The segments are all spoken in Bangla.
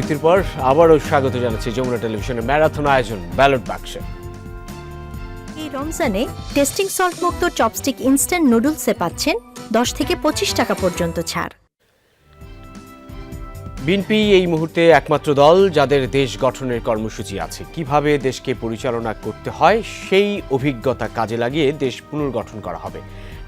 বিরতির পর আবারও স্বাগত জানাচ্ছি যমুনা টেলিভিশনের ম্যারাথন আয়োজন ব্যালট বাক্সে। এই রমজানে টেস্টিং সল্ট মুক্ত চপস্টিক ইনস্ট্যান্ট নুডলসে পাচ্ছেন 10 থেকে 25 টাকা পর্যন্ত ছাড়। বিএনপি এই মুহূর্তে একমাত্র দল যাদের দেশ গঠনের কর্মসূচি আছে। কিভাবে দেশকে পরিচালনা করতে হয় সেই অভিজ্ঞতা কাজে লাগিয়ে দেশ পুনর্গঠন করা হবে।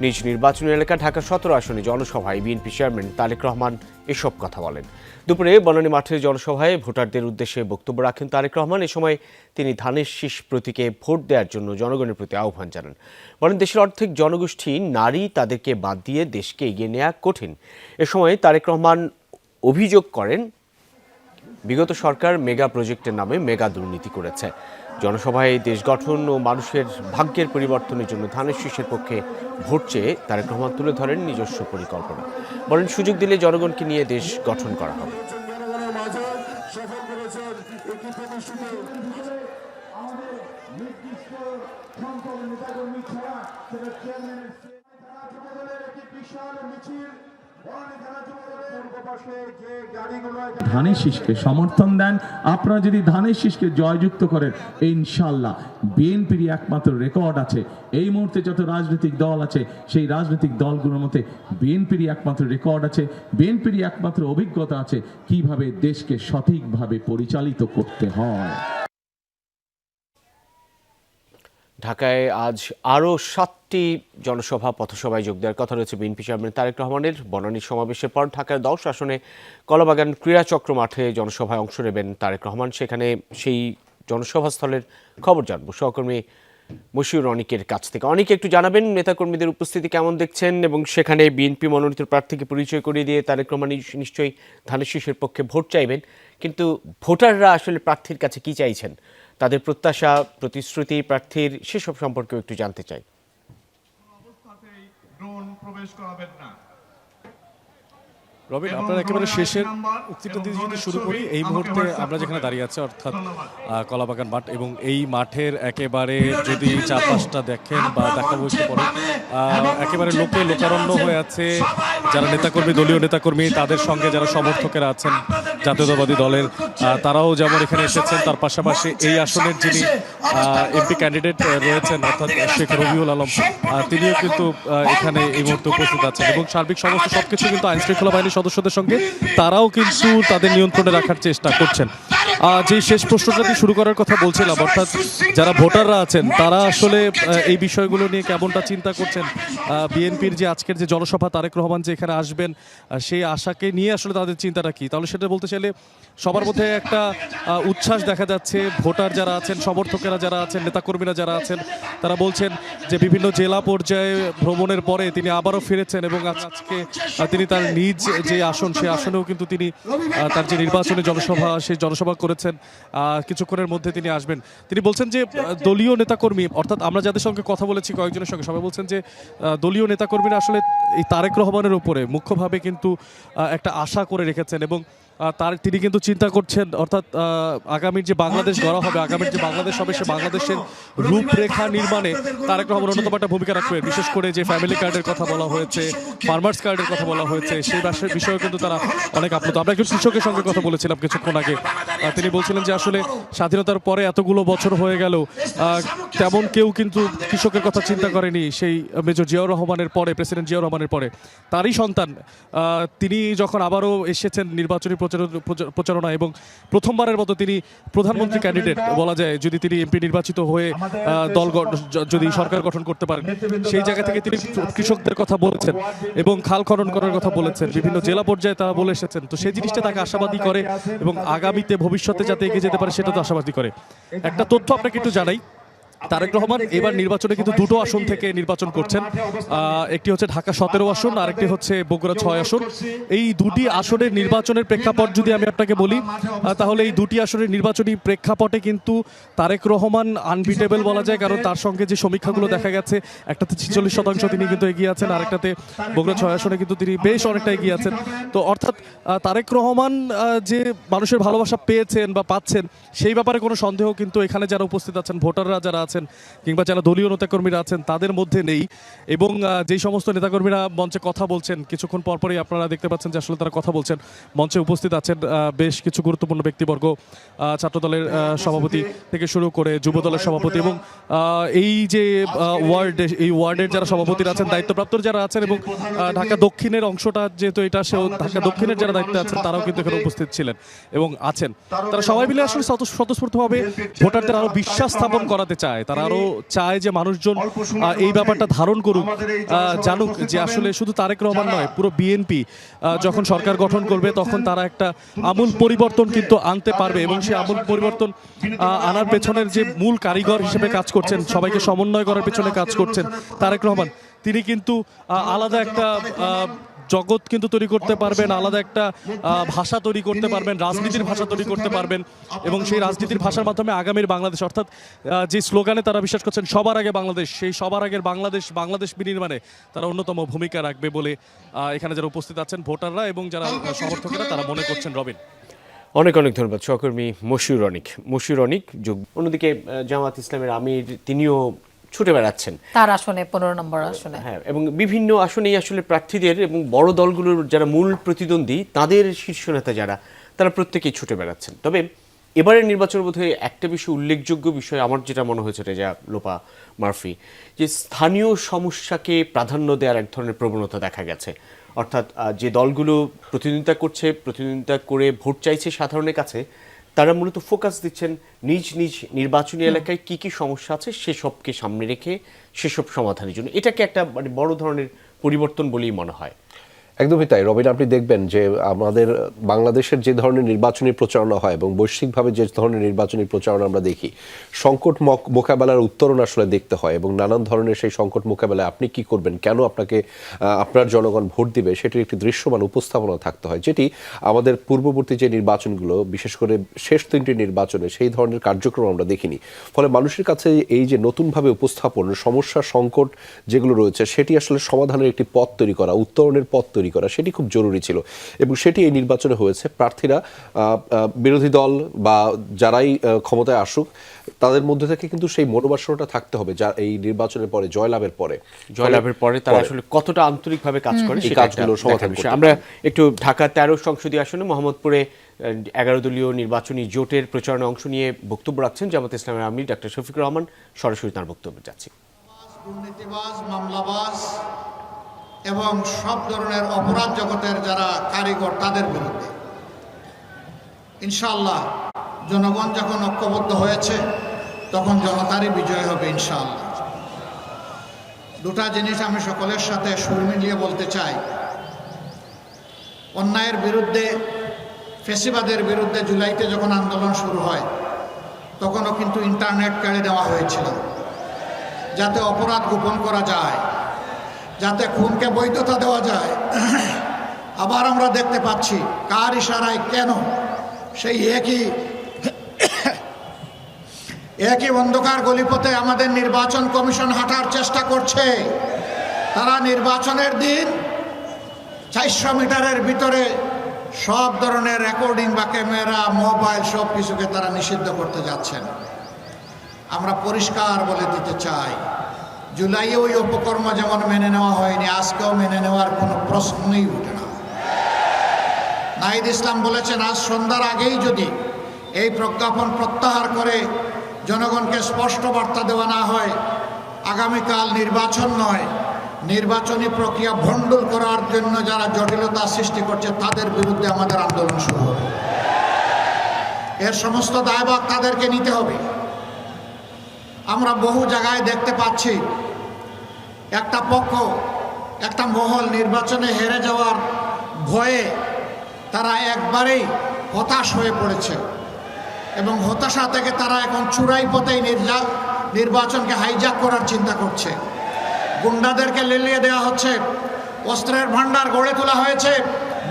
নিজ নির্বাচনী এলাকা ঢাকা 17 আসনে জনসভায় বিএনপি চেয়ারম্যান তারেক রহমান এসব কথা বলেন। দুপুরে বনানী মাঠের জনসভায় ভোটারদের উদ্দেশ্যে বক্তব্য রাখেন তারেক রহমান। এ সময় তিনি ধানের শীষ প্রতীকে ভোট দেওয়ার জন্য জনগণের প্রতি আহ্বান জানান। বলেন, দেশের অর্ধেক জনগোষ্ঠী নারী, তাদেরকে বাদ দিয়ে দেশকে এগিয়ে নেওয়া কঠিন। এ সময় তারেক রহমান অভিযোগ করেন, বিগত সরকার মেগা প্রজেক্টের নামে মেগা দুর্নীতি করেছে। জনসভায় দেশ গঠন ও মানুষের ভাগ্যের পরিবর্তনের জন্য ধানের শীষের পক্ষে ভোট চেয়ে তারেক রহমান তুলে ধরেন নিজস্ব পরিকল্পনা। বলেন, সুযোগ দিলে জনগণকে নিয়ে দেশ গঠন করা হবে। ধানের শীষকে সমর্থন দেন, আপনারা যদি ধানের শীষকে জয়যুক্ত করেন, ইনশাল্লাহ বিএনপির একমাত্র রেকর্ড আছে। এই মুহূর্তে যত রাজনৈতিক দল আছে সেই রাজনৈতিক দলগুলোর মধ্যে বিএনপির একমাত্র রেকর্ড আছে, বিএনপির একমাত্র অভিজ্ঞতা আছে কিভাবে দেশকে সঠিকভাবে পরিচালিত করতে হয়। ঢাকায় আজ আরও 7টি জনসভা পথসভায় যোগ দেওয়ার কথা রয়েছে বিএনপি চেয়ারম্যান তারেক রহমানের। বনানী সমাবেশের পর ঢাকার 10 আসনে কলাবাগান ক্রীড়াচক্র মাঠে জনসভায় অংশ নেবেন তারেক রহমান। সেখানে সেই জনসভাস্থলের খবর জানব সহকর্মী মশিউর অনিকের কাছ থেকে। অনেকে একটু জানাবেন, নেতাকর্মীদের উপস্থিতি কেমন দেখছেন এবং সেখানে বিএনপি মনোনীত প্রার্থীকে পরিচয় করিয়ে দিয়ে তারেক রহমান নিশ্চয়ই ধানের শীষের পক্ষে ভোট চাইবেন, কিন্তু ভোটাররা আসলে প্রার্থীর কাছে কি চাইছেন, তাদের প্রত্যাশা, প্রতিশ্রুতি প্রার্থীর সেসব সম্পর্কেও একটু জানতে চাই। রবিন, আপনারা একেবারে শেষের উক্তিটা দিয়ে যদি শুরু করি, এই মুহূর্তে আমরা যেখানে দাঁড়িয়ে আছি অর্থাৎ কলাবাগান মাঠ, এবং এই মাঠের একেবারে যদি চারপাশটা দেখেন বা দেখাবো একটু পরে, একেবারে লোকারণ্য হয়ে আছে। যারা নেতাকর্মী, দলীয় নেতাকর্মী, তাদের সঙ্গে যারা সমর্থকেরা আছেন জাতীয়তাবাদী দলের, তারাও যেমন এখানে এসেছেন। তার পাশাপাশি এই আসনের যিনি এমপি ক্যান্ডিডেট রয়েছেন অর্থাৎ শেখ রবিউল আলম, তিনিও কিন্তু এখানে এই মুহূর্তে উপস্থিত আছেন। এবং সার্বিক সমস্ত সবকিছু কিন্তু আইন শৃঙ্খলা বাহিনীর সদস্যদের সঙ্গে তারাও কিন্তু তাদের নিয়ন্ত্রণে রাখার চেষ্টা করছেন। যে শেষ প্রশ্নটা দিয়ে শুরু করার কথা বলছিলাম, অর্থাৎ যারা ভোটাররা আছেন তারা আসলে এই বিষয়গুলো নিয়ে কেমনটা চিন্তা করছেন, বিএনপির যে আজকের যে জনসভা তারেক রহমান যে এখানে আসবেন সেই আশাকে নিয়ে আসলে তাদের চিন্তাটা কি, তাহলে সেটা বলতে চাইলে সবার মধ্যে একটা উচ্ছ্বাস দেখা যাচ্ছে। ভোটার যারা আছেন, সমর্থকেরা যারা আছেন, নেতাকর্মীরা যারা আছেন, তারা বলছেন যে বিভিন্ন জেলা পর্যায়ে ভ্রমণের পরে তিনি আবারও ফিরেছেন এবং আজকে তিনি তার নিজ যে আসন সেই আসনেও কিন্তু তিনি তার যে নির্বাচনী জনসভা সেই জনসভা করেছেন। কিছুক্ষণের মধ্যে তিনি আসবেন। তিনি বলছেন যে দলীয় নেতাকর্মী, অর্থাৎ আমরা যাদের সঙ্গে কথা বলেছি কয়েকজনের সঙ্গে, সবাই বলছেন যে দলীয় নেতাকর্মীরা আসলে এই তারেক রহমানের উপরে মুখ্যভাবে কিন্তু একটা আশা করে রেখেছেন এবং তিনি কিন্তু চিন্তা করছেন, অর্থাৎ আগামীর যে বাংলাদেশ গড়া হবে, আগামীর যে বাংলাদেশ হবে, সে বাংলাদেশের রূপরেখা নির্মাণে তারেক রহমান অন্যতম একটা ভূমিকা রাখবেন। বিশেষ করে যে ফ্যামিলি কার্ডের কথা বলা হয়েছে, ফার্মার্স কার্ডের কথা বলা হয়েছে, সেই বিষয়ে কিন্তু তারা অনেক আপ্লুত। আমরা একজন কৃষকের সঙ্গে কথা বলেছিলাম কিছুক্ষণ আগে, তিনি বলছিলেন যে আসলে স্বাধীনতার পরে এতগুলো বছর হয়ে গেল তেমন কেউ কিন্তু কৃষকের কথা চিন্তা করেনি। সেই মেজর জিয়াউর রহমানের পরে, প্রেসিডেন্ট জিয়াউর রহমানের পরে তারই সন্তান তিনি যখন আবারও এসেছেন নির্বাচনী প্রচারণা এবং প্রথমবারের মতো তিনি প্রধানমন্ত্রী ক্যান্ডিডেট বলা যায়, যদি তিনি এমপি নির্বাচিত হয়ে দল যদি সরকার গঠন করতে পারেন, সেই জায়গা থেকে তিনি কৃষকদের কথা বলেছেন এবং খাল খনন করার কথা বলেছেন। বিভিন্ন জেলা পর্যায়ে তারা বলে এসেছেন। তো সেই জিনিসটা তাকে আশাবাদী করে এবং আগামীতে ভবিষ্যতে যাতে এগিয়ে যেতে পারে সেটা তো আশাবাদী করে। একটা তথ্য আপনাকে একটু জানাই, তারেক রহমান এবার নির্বাচনে কিন্তু দুটো আসন থেকে নির্বাচন করছেন। একটি হচ্ছে ঢাকা 17 আসন, আরেকটি হচ্ছে বগুড়া 6 আসন। এই দুটি আসনের নির্বাচনের প্রেক্ষাপট যদি আমি আপনাকে বলি, তাহলে এই দুটি আসনের নির্বাচনী প্রেক্ষাপটে কিন্তু তারেক রহমান আনবিটেবল বলা যায়, কারণ তার সঙ্গে যে সমীক্ষাগুলো দেখা গেছে, একটাতে 46% তিনি কিন্তু এগিয়ে আছেন, আরেকটাতে বগুড়া 6 আসনে কিন্তু তিনি বেশ অনেকটা এগিয়ে আছেন। তো অর্থাৎ তারেক রহমান যে মানুষের ভালোবাসা পেয়েছেন বা পাচ্ছেন সেই ব্যাপারে কোনো সন্দেহ কিন্তু এখানে যারা উপস্থিত আছেন, ভোটাররা যারা আছেন কিংবা যারা দলীয় নেতাকর্মীরা আছেন তাদের মধ্যে নেই। এবং যেই সমস্ত নেতাকর্মীরা মঞ্চে কথা বলছেন, কিছুক্ষণ পরপরই আপনারা দেখতে পাচ্ছেন যে আসলে তারা কথা বলছেন, মঞ্চে উপস্থিত আছেন বেশ কিছু গুরুত্বপূর্ণ ব্যক্তিবর্গ, ছাত্রদলের সভাপতি থেকে শুরু করে যুব দলের সভাপতি এবং এই যে এই ওয়ার্ডের যারা সভাপতিরা আছেন, দায়িত্বপ্রাপ্ত যারা আছেন এবং ঢাকা দক্ষিণের অংশটা যেহেতু এটা সেও ঢাকা দক্ষিণের যারা দায়িত্বে আছেন তারাও কিন্তু এখানে উপস্থিত ছিলেন এবং আছেন। তারা সবাই মিলে আসলে স্বতঃস্ফূর্তভাবে ভোটারদের আরো বিশ্বাস স্থাপন করাতে চায়। তারা আরো চায় যে মানুষজন এই ব্যাপারটা ধারণ করুক, জানুক যে আসলে শুধু তারেক রহমান নয়, পুরো বিএনপি যখন সরকার গঠন করবে তখন তারা একটা আমূল পরিবর্তন কিন্তু আনতে পারবে এবং সেই আমূল পরিবর্তন আনার পেছনের যে মূল কারিগর হিসেবে কাজ করছেন, সবাইকে সমন্বয় করার পেছনে কাজ করছেন তারেক রহমান। তিনি কিন্তু আলাদা একটা জগৎ কিন্তু তৈরি করতে পারবেন, আলাদা একটা ভাষা তৈরি করতে পারবেন, রাজনীতির ভাষা তৈরি করতে পারবেন এবং সেই রাজনীতির ভাষার মাধ্যমে আগামীর বাংলাদেশ, অর্থাৎ যে স্লোগানে তারা বিশ্বাস করছেন সবার আগে বাংলাদেশ, সেই সবার আগের বাংলাদেশ বিনির্মাণে তারা অন্যতম ভূমিকা রাখবে বলে এখানে যারা উপস্থিত আছেন ভোটাররা এবং যারা সমর্থকেরা তারা মনে করছেন। রবিন, অনেক অনেক ধন্যবাদ সহকর্মী মশিউর অনিক। অন্যদিকে জামাত ইসলামের আমির তিনিও ছুটে বেড়াচ্ছেন তার আসনে 15 নম্বর আসনে, হ্যাঁ, এবং বিভিন্ন আসনেই আসলে প্রার্থীদের এবং বড় দলগুলোর যারা মূল প্রতিদ্বন্দ্বী তাদের শীর্ষ নেতা যারা, তারা প্রত্যেকেই ছুটে বেড়াচ্ছেন। তবে এবারের নির্বাচন বোধহয় একটা বিষয় উল্লেখযোগ্য বিষয় আমার যেটা মনে হয়েছে রেজা লোপা মারফি, যে স্থানীয় সমস্যাকে প্রাধান্য দেওয়ার এক ধরনের প্রবণতা দেখা গেছে। অর্থাৎ যে দলগুলো প্রতিদ্বন্দ্বিতা করে ভোট চাইছে সাধারণের কাছে, তারা মূলত ফোকাস দিচ্ছেন নিজ নিজ নির্বাচনী এলাকায় কি কি সমস্যা আছে সেসবকে সামনে রেখে সেসব সমাধানের জন্য। এটাকে একটা মানে বড় ধরনের পরিবর্তন বলেই মনে হয়। একদমই তাই রবিন, আপনি দেখবেন যে আমাদের বাংলাদেশের যে ধরনের নির্বাচনী প্রচারণা হয় এবং বৈশ্বিকভাবে যে ধরনের নির্বাচনী প্রচারণা আমরা দেখি, সংকট মোকাবেলার উত্তরণ আসলে দেখতে হয় এবং নানান ধরনের সেই সংকট মোকাবেলায় আপনি কি করবেন, কেন আপনাকে আপনার জনগণ ভোট দিবে, সেটির একটি দৃশ্যমান উপস্থাপনা থাকতে হয়, যেটি আমাদের পূর্ববর্তী যে নির্বাচনগুলো, বিশেষ করে শেষ 3টি নির্বাচনে সেই ধরনের কার্যক্রম আমরা দেখিনি। ফলে মানুষের কাছে এই যে নতুনভাবে উপস্থাপন, সমস্যা সংকট যেগুলো রয়েছে সেটি আসলে সমাধানের একটি পথ তৈরি করা, উত্তরণের পথ তৈরি করা, সেটি খুব জরুরি ছিল এবং সেটি এই নির্বাচনে হয়েছে। প্রার্থীরা বিরোধী দল বা যারাই ক্ষমতায় আসুক তাদের মধ্যে থেকে কিন্তু সেই মনোবাসনাটা থাকতে হবে যা এই নির্বাচনের পরে জয়লাভের পরে তারা আসলে কতটা আন্তরিকভাবে কাজ করে এই কাজগুলো সমাধান করতে। আমরা একটু ঢাকা 13 সংসদীয় আসনে মোহাম্মদপুরে 11 দলীয় নির্বাচনী জোটের প্রচারণায় অংশ নিয়ে বক্তব্য রাখছেন জামাত ইসলামের আমির ডক্টর শফিকুর রহমান। সরাসরি তার বক্তব্যে যাচ্ছি। দুর্নীতিবাজ, মামলাবাজ এবং সব ধরনের অপরাধ জগতের যারা কারিগর, তাদের বিরুদ্ধে ইনশাআল্লাহ জনগণ যখন ঐক্যবদ্ধ হয়েছে তখন জনতারই বিজয় হবে ইনশাআল্লাহ। দুটা জিনিস আমি সকলের সাথে সুর মিলিয়ে বলতে চাই। অন্যায়ের বিরুদ্ধে, ফ্যাসিবাদের বিরুদ্ধে জুলাইতে যখন আন্দোলন শুরু হয় তখনও কিন্তু ইন্টারনেট কেড়ে নেওয়া হয়েছিল যাতে অপরাধ গোপন করা যায়, যাতে খুনকে বৈধতা দেওয়া যায়। আবার আমরা দেখতে পাচ্ছি কার ইশারায় কেন সেই একই অন্ধকার গলিপথে আমাদের নির্বাচন কমিশন হাঁটার চেষ্টা করছে। তারা নির্বাচনের দিন 400 মিটারের ভিতরে সব ধরনের রেকর্ডিং বা ক্যামেরা, মোবাইল সব কিছুকে তারা নিষিদ্ধ করতে যাচ্ছেন। আমরা পরিষ্কার বলে দিতে চাই, জুলাইয়ে ওই অপকর্ম যেমন মেনে নেওয়া হয়নি, আজকেও মেনে নেওয়ার কোনো প্রশ্নই উঠে না। নাহিদ ইসলাম বলেছেন, আজ সন্ধ্যার আগেই যদি এই প্রজ্ঞাপন প্রত্যাহার করে জনগণকে স্পষ্ট বার্তা দেওয়া না হয়, আগামীকাল নির্বাচন নয়, নির্বাচনী প্রক্রিয়া ভণ্ডুল করার জন্য যারা জটিলতা সৃষ্টি করছে তাদের বিরুদ্ধে আমাদের আন্দোলন শুরু হবে। এর সমস্ত দায়ভার তাদেরকে নিতে হবে। আমরা বহু জায়গায় দেখতে পাচ্ছি একটা পক্ষ, একটা মহল নির্বাচনে হেরে যাওয়ার ভয়ে তারা একবারেই হতাশ হয়ে পড়েছে এবং হতাশা থেকে তারা এখন চূড়াই পথেই নির্বাচনকে হাইজ্যাক করার চিন্তা করছে। গুন্ডাদেরকে লেলিয়ে দেওয়া হচ্ছে, অস্ত্রের ভান্ডার গড়ে তোলা হয়েছে,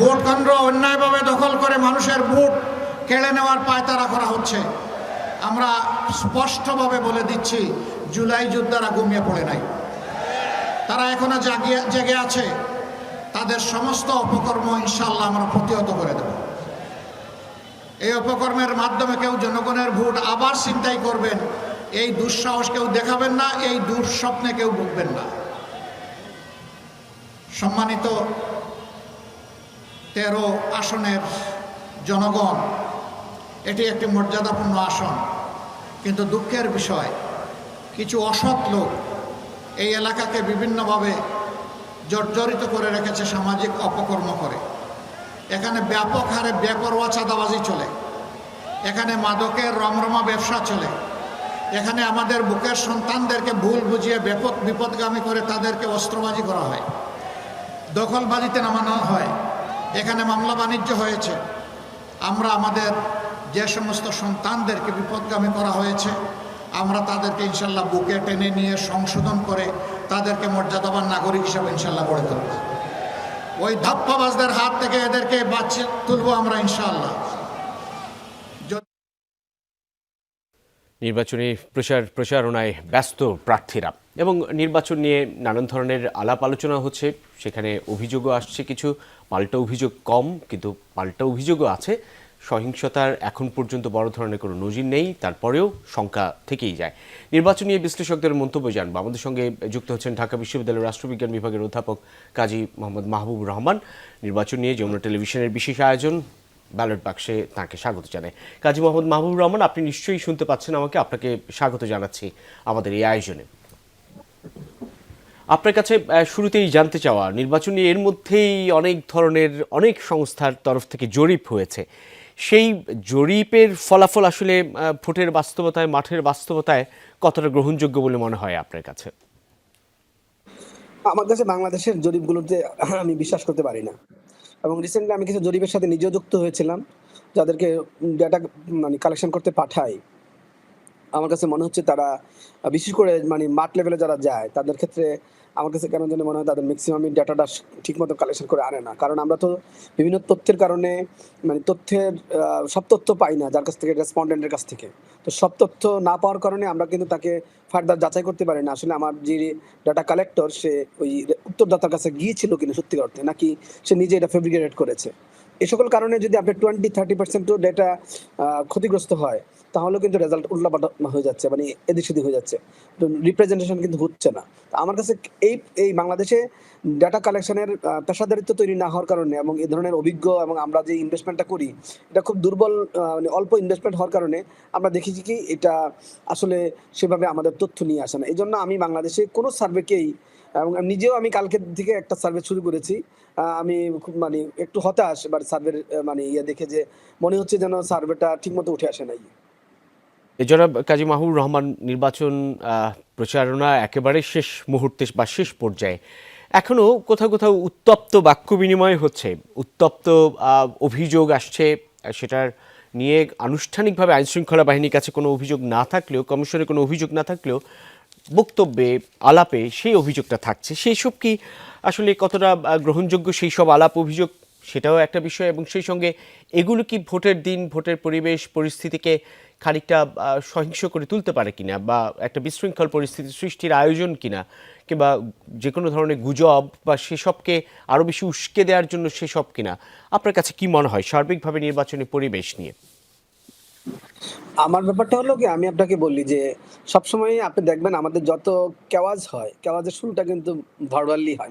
ভোট কেন্দ্র অন্যায়ভাবে দখল করে মানুষের ভোট কেড়ে নেওয়ার পায়তারা করা হচ্ছে। আমরা স্পষ্টভাবে বলে দিচ্ছি, জুলাই যোদ্ধারা ঘুমিয়ে পড়ে নাই, তারা এখনো জেগে আছে। তাদের সমস্ত অপকর্ম ইনশাআল্লাহ আমরা প্রতিহত করে দেব। এই অপকর্মের মাধ্যমে কেউ জনগণের ভোট আবার ছিনতাই করবেন এই দুঃসাহস কেউ দেখাবেন না, এই দুঃস্বপ্নে কেউ ভুগবেন না। সম্মানিত 13 আসনের জনগণ, এটি একটি মর্যাদাপূর্ণ আসন, কিন্তু দুঃখের বিষয় কিছু অসৎ লোক এই এলাকাকে বিভিন্নভাবে জর্জরিত করে রেখেছে সামাজিক অপকর্ম করে। এখানে ব্যাপক হারে বেপরোয়া চাঁদাবাজি চলে, এখানে মাদকের রমরমা ব্যবসা চলে, এখানে আমাদের বুকের সন্তানদেরকে ভুল বুঝিয়ে ব্যাপক বিপদগামী করে তাদেরকে অস্ত্রবাজি করা হয়, দখলবাজিতে নামানো হয়, এখানে মামলা বাণিজ্য হয়েছে। আমরা আমাদের যে সমস্ত সন্তানদেরকে বিপদগামী করা হয়েছে, আমরা তাদেরকে ইনশাল্লাহ বুকে টেনে নিয়ে সংশোধন করে তাদেরকে মর্যাদাবান নাগরিক হিসাবে ইনশাল্লাহ গড়ে তুলব। ওই ধাপ্পাবাজদের হাত থেকে এদেরকে বাঁচিয়ে তুলব আমরা ইনশাল্লাহ। নির্বাচনী প্রচারণায় ব্যস্ত প্রার্থীরা এবং নির্বাচন নিয়ে নানান ধরনের আলাপ আলোচনা হচ্ছে। সেখানে অভিযোগও আসছে, কিছু পাল্টা অভিযোগ কম, কিন্তু পাল্টা অভিযোগও আছে। সহিংসতার এখন পর্যন্ত বড় ধরনের কোনো নজির নেই, তারপরেও শঙ্কা থেকেই যায়। নির্বাচন নিয়ে বিশ্লেষকদের মন্তব্য জানবো। আমাদের সঙ্গে যুক্ত হচ্ছেন ঢাকা বিশ্ববিদ্যালয়ের রাষ্ট্রবিজ্ঞান বিভাগের অধ্যাপক কাজী মোহাম্মদ মাহবুবুর রহমান। নির্বাচন নিয়ে যমুনা টেলিভিশনের বিশেষ আয়োজন ব্যালট বাক্সে তাকে স্বাগত জানাই। কাজী মোহাম্মদ মাহবুবুর রহমান, আপনি নিশ্চয়ই শুনতে পাচ্ছেন আমাকে, আপনাকে স্বাগত জানাচ্ছি আমাদের এই আয়োজনে। আপনার কাছে শুরুতেই জানতে চাওয়া, নির্বাচন নিয়ে এর মধ্যেই অনেক ধরনের অনেক সংস্থার তরফ থেকে জরিপ হয়েছে। সেই জরিপের ফলাফল আসলে ভোটের বাস্তবতায়, মাঠের বাস্তবতায় কতটা গ্রহণযোগ্য বলে মনে হয় আপনার কাছে? আমার কাছে বাংলাদেশের জরিপগুলোতে আমি বিশ্বাস করতে পারি না। এবং রিসেন্টলি আমি কিছু জরিপের সাথে নিজেও যুক্ত হয়েছিলাম, যাদেরকে ডেটা কালেকশন করতে পাঠাই। আমার কাছে মনে হচ্ছে তারা বিশেষ করে মাঠ লেভেলে যারা যায় তাদের ক্ষেত্রে আমার কাছে কেন জানি মনে হয় তাদের ম্যাক্সিমামই ডাটাটা ঠিকমতো কালেকশন করে আনে না। কারণ আমরা তো বিভিন্ন তথ্যের কারণে তথ্যের সব তথ্য পাই না যার কাছ থেকে, রেসপন্ডেন্টের কাছ থেকে। তো সব তথ্য না পাওয়ার কারণে আমরা কিন্তু তাকে ফার্দার যাচাই করতে পারি না আসলে আমার যে ডাটা কালেক্টর সে ওই উত্তরদাতার কাছে গিয়েছিল কিনা সত্যি অর্থে, নাকি সে নিজে এটা ফেব্রিকেটেড করেছে। এই সকল কারণে যদি আপনার 20-30% ডেটা ক্ষতিগ্রস্ত হয়, তাহলে কিন্তু রেজাল্ট উল্টাপাল্টা হয়ে যাচ্ছে, এদিক সেদিক হয়ে যাচ্ছে, রিপ্রেজেন্টেশন কিন্তু হচ্ছে না। আমার কাছে এই বাংলাদেশে ডাটা কালেকশনের পেশাদারিত্ব তৈরি না হওয়ার কারণে এবং এই ধরনের অভিজ্ঞ এবং আমরা যে ইনভেস্টমেন্টটা করি এটা খুব দুর্বল, অল্প ইনভেস্টমেন্ট হওয়ার কারণে আমরা দেখেছি কি এটা আসলে সেভাবে আমাদের তথ্য নিয়ে আসে না। এই জন্য আমি বাংলাদেশে কোনো সার্ভেকেই, এবং নিজেও আমি কালকে থেকে একটা সার্ভে শুরু করেছি, আমি খুব একটু হতাশ এবার সার্ভের দেখে, যে মনে হচ্ছে যেন সার্ভেটা ঠিকমতো উঠে আসে নাই। জনাব কাজী মাহবুবুর রহমান, নির্বাচন প্রচারণা একেবারে শেষ মুহূর্তে বা শেষ পর্যায়ে, এখনও কোথাও কোথাও উত্তপ্ত বাক্য বিনিময় হচ্ছে, উত্তপ্ত অভিযোগ আসছে। সেটার নিয়ে আনুষ্ঠানিকভাবে আইনশৃঙ্খলা বাহিনীর কাছে কোনো অভিযোগ না থাকলেও, কমিশনের কোনো অভিযোগ না থাকলেও বক্তব্যে, আলাপে সেই অভিযোগটা থাকছে। সেই সব কি আসলে কতটা গ্রহণযোগ্য, সেই সব আলাপ অভিযোগ, সেটাও একটা বিষয়। এবং সেই সঙ্গে এগুলো কি ভোটের দিন, ভোটের পরিবেশ পরিস্থিতিকে খানিকটা সহিংস করে তুলতে পারে কিনা, বা একটা বিশৃঙ্খল পরিস্থিতি সৃষ্টির আয়োজন কিনা, কিংবা যে কোনো ধরনের গুজব বা সেসবকে আরও বেশি উস্কে দেওয়ার জন্য সেসব কিনা? আপনার কাছে কি মনে হয় সার্বিকভাবে নির্বাচনী পরিবেশ নিয়ে? আমার ব্যাপারটা হলো কি, আমি আপনাকে বললি যে সবসময় আপনি দেখবেন আমাদের যত কেওয়াজ হয়, কেওয়াজের শুরুটা কিন্তু ভার্বালি হয়,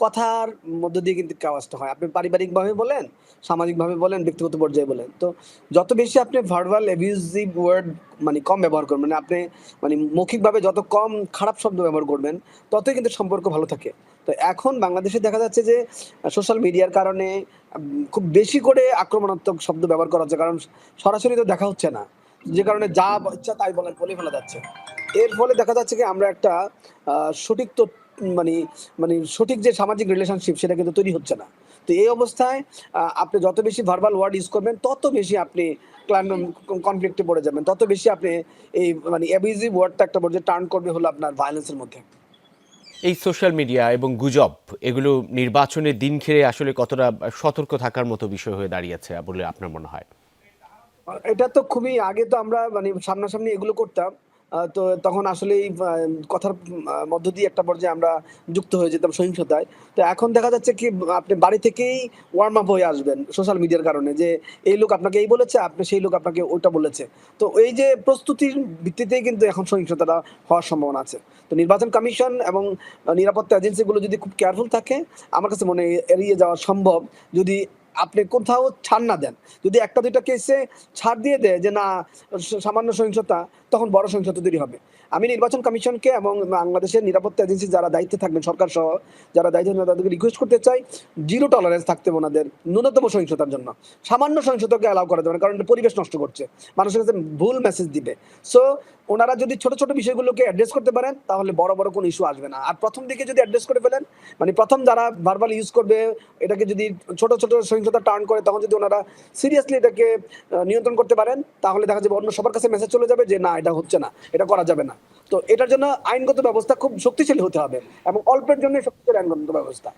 কথার মধ্য দিয়ে কিন্তু কেওয়াজটা হয়। আপনি পারিবারিকভাবে বলেন, সামাজিকভাবে বলেন, ব্যক্তিগত পর্যায়ে বলেন, তো যত বেশি আপনি ভার্বাল অ্যাবিউজিভ ওয়ার্ড কম ব্যবহার করবেন, আপনি মৌখিকভাবে যত কম খারাপ শব্দ ব্যবহার করবেন, ততই কিন্তু সম্পর্ক ভালো থাকে। তো এখন বাংলাদেশে দেখা যাচ্ছে যে সোশ্যাল মিডিয়ার কারণে খুব বেশি করে আক্রমণাত্মক শব্দ ব্যবহার করা হচ্ছে, কারণ সরাসরি তো দেখা হচ্ছে না, যে কারণে যা ইচ্ছা তাই বলে ফেলা যাচ্ছে। এর ফলে দেখা যাচ্ছে কি আমরা একটা সঠিক তো সঠিক যে সামাজিক রিলেশনশিপ সেটা কিন্তু তৈরি হচ্ছে না। তো এই অবস্থায় আপনি যত বেশি ভার্বাল ওয়ার্ড ইউজ করবেন, তত বেশি আপনি কনফ্লিক্টে পড়ে যাবেন, তত বেশি আপনি এই অ্যাবিউজিভ ওয়ার্ডটা একটা পর্যায়ে টার্ন করবে হলো আপনার ভায়োলেন্সের মধ্যে। এই সোশ্যাল মিডিয়া এবং গুজব, এগুলো নির্বাচনের দিন ঘিরে আসলে কতটা সতর্ক থাকার মতো বিষয় হয়ে দাঁড়িয়েছে বলে আপনার মনে হয়? এটা তো খুবই, আগে তো আমরা সামনাসামনি এগুলো করতাম, তো তখন আসলেই কথার মধ্য দিয়ে একটা পর্যায়ে আমরা যুক্ত হয়ে যেতাম সহিংসতায়। তো এখন দেখা যাচ্ছে কি আপনি বাড়ি থেকেই ওয়ার্ম আপ হয়ে আসবেন সোশ্যাল মিডিয়ার কারণে, যে এই লোক আপনাকে এই বলেছে, আপনি সেই লোক আপনাকে ওইটা বলেছে। তো এই যে প্রস্তুতির ভিত্তিতেই কিন্তু এখন সহিংসতাটা হওয়ার সম্ভাবনা আছে। তো নির্বাচন কমিশন এবং নিরাপত্তা এজেন্সিগুলো যদি খুব কেয়ারফুল থাকে, আমার কাছে মনে হয় এড়িয়ে যাওয়া সম্ভব, যদি আপনি কোথাও ছাড় না দেন। যদি একটা দুইটা কেসে ছাড় দিয়ে দেয় যে না সামান্য সহিংসতা, তখন বড় সহিংসতা তৈরি হবে। আমি নির্বাচন কমিশনকে এবং বাংলাদেশের নিরাপত্তা এজেন্সি যারা দায়িত্বে থাকবেন, সরকার সহ যারা দায়িত্বে থাকবেন, তাদেরকে রিকোয়েস্ট করতে চাই, জিরো টলারেন্স থাকতে হবে ওনাদের ন্যূনতম সহিংসতার জন্য। সামান্য সহিংসতাকে অ্যালাউ করা যাবে না, কারণ এটা পরিবেশ নষ্ট করছে, মানুষের কাছে ভুল মেসেজ দিবে। সো ওনারা যদি ছোট ছোট বিষয়গুলোকে অ্যাড্রেস করতে পারেন, তাহলে বড় বড় কোনো ইস্যু আসবে না। আর প্রথম দিকে যদি অ্যাড্রেস করে ফেলেন, মানে প্রথম যারা ভার্বাল ইউজ করবে এটাকে যদি ছোট ছোট সহিংসতা টার্ন করে, তখন যদি ওনারা সিরিয়াসলি এটাকে নিয়ন্ত্রণ করতে পারেন, তাহলে দেখা যাবে অন্য সবার কাছে মেসেজ চলে যাবে যে না এটা হচ্ছে না, এটা করা যাবে না। তো এটার জন্য আইনগত ব্যবস্থা খুব শক্তিশালী হতে হবে, এবং অল্পের জন্য শক্তিশালী আইনগত ব্যবস্থা।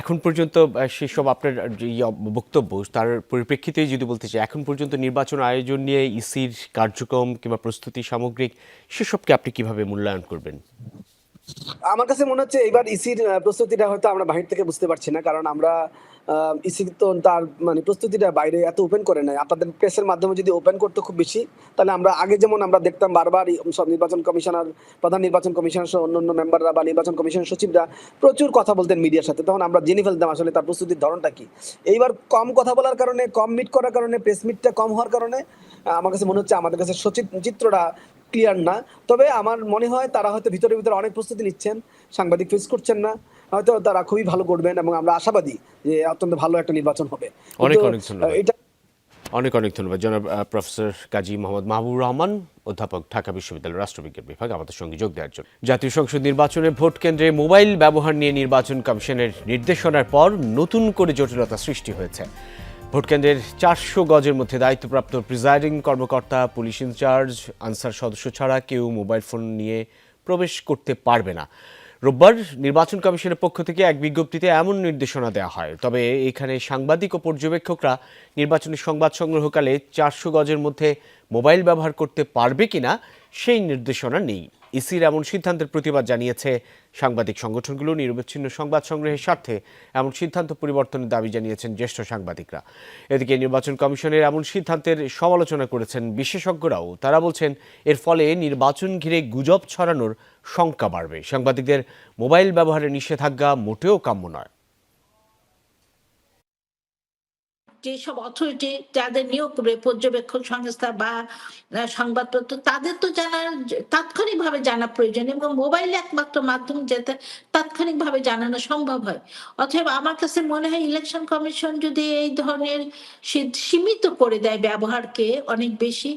এখন পর্যন্ত সেসব আপনার যে বক্তব্য তার পরিপ্রেক্ষিতেই যদি বলতে চাই, এখন পর্যন্ত নির্বাচন আয়োজন নিয়ে ইসির কার্যক্রম কিংবা প্রস্তুতি সামগ্রিক সেসবকে আপনি কিভাবে মূল্যায়ন করবেন? আমার কাছে মনে হচ্ছে এবার ইসির প্রস্তুতিটা হয়তো আমরা বাহির থেকে বুঝতে পারছি না, কারণ আমরা ইসি তো তার মানে প্রস্তুতিটা বাইরে এত ওপেন করে নাই। আপনাদের প্রেসের মাধ্যমে যদি ওপেন করতো খুব বেশি, তাহলে আমরা আগে যেমন আমরা দেখতাম বারবার সব নির্বাচন কমিশনার, প্রধান নির্বাচন কমিশনার সহ অন্যান্য মেম্বাররা বা নির্বাচন কমিশন সচিবরা প্রচুর কথা বলতেন মিডিয়ার সাথে, তখন আমরা জেনে ফেলতাম আসলে তার প্রস্তুতির ধরনটা কি। এইবার কম কথা বলার কারণে, কম মিট করার কারণে, প্রেস মিটটা কম হওয়ার কারণে আমার কাছে মনে হচ্ছে আমাদের কাছে চিত্রটা ক্লিয়ার না। তবে আমার মনে হয় তারা হয়তো ভিতরে ভিতরে অনেক প্রস্তুতি নিচ্ছেন, সাংবাদিক ফেস করছেন না, হয়তো তারা খুবই ভালো করবেন, এবং আমরা আশাবাদী যে অত্যন্ত ভালো একটা নির্বাচন হবে। অনেক অনেক ধন্যবাদ। এটা অনেক অনেক ধন্যবাদ জনাব প্রফেসর কাজী মোহাম্মদ মাহবুবুর রহমান, অধ্যাপক, ঢাকা বিশ্ববিদ্যালয়ের রাষ্ট্রবিজ্ঞান বিভাগ, আমাদের সঙ্গে যোগ দেওয়ার জন্য। জাতীয় সংসদ নির্বাচনে ভোট কেন্দ্রে মোবাইল ব্যবহার নিয়ে নির্বাচন কমিশনের নির্দেশনার পর নতুন করে জটিলতা সৃষ্টি হয়েছে। ভোটকেন্দ্রের 400 গজের মধ্যে দায়িত্বপ্রাপ্ত প্রিজাইডিং কর্মকর্তা, পুলিশ ইনচার্জ, আনসার সদস্য ছাড়া কেউ মোবাইল ফোন নিয়ে প্রবেশ করতে পারবে না। রোববার নির্বাচন কমিশনের পক্ষ থেকে এক বিজ্ঞপ্তিতে এমন নির্দেশনা দেওয়া হয়। তবে এখানে সাংবাদিক ও পর্যবেক্ষকরা নির্বাচনী সংবাদ সংগ্রহকালে 400 গজের মধ্যে মোবাইল ব্যবহার করতে পারবে কিনা সেই নির্দেশনা নেই। ইসির এমন সিদ্ধান্তের প্রতিবাদ জানিয়েছে সাংবাদিক সংগঠনগুলো। নিরবচ্ছিন্ন সংবাদ সংগ্রহের স্বার্থে এমন সিদ্ধান্ত পরিবর্তনের দাবি জানিয়েছেন জ্যেষ্ঠ সাংবাদিকরা। এদিকে নির্বাচন কমিশনের এমন সিদ্ধান্তের সমালোচনা করেছেন বিশেষজ্ঞরাও। তারা বলছেন এর ফলে নির্বাচন ঘিরে গুজব ছড়ানোর শঙ্কা বাড়বে। সাংবাদিকদের মোবাইল ব্যবহারের নিষেধাজ্ঞা মোটেও কাম্য নয়। যেসব অথরিটি যাদের নিয়োগ করবে, পর্যবেক্ষক সংস্থা বা সংবাদপত্র, তাদের তো তাৎক্ষণিকভাবে জানা প্রয়োজন, এবং মোবাইল একমাত্র মাধ্যম যেটা তাৎক্ষণিকভাবে জানানো সম্ভব হয়। অতএব আমার কাছে মনে হয় ইলেকশন কমিশন যদি এই ধরনের সীমিত করে দেয় ব্যবহারকে অনেক বেশি,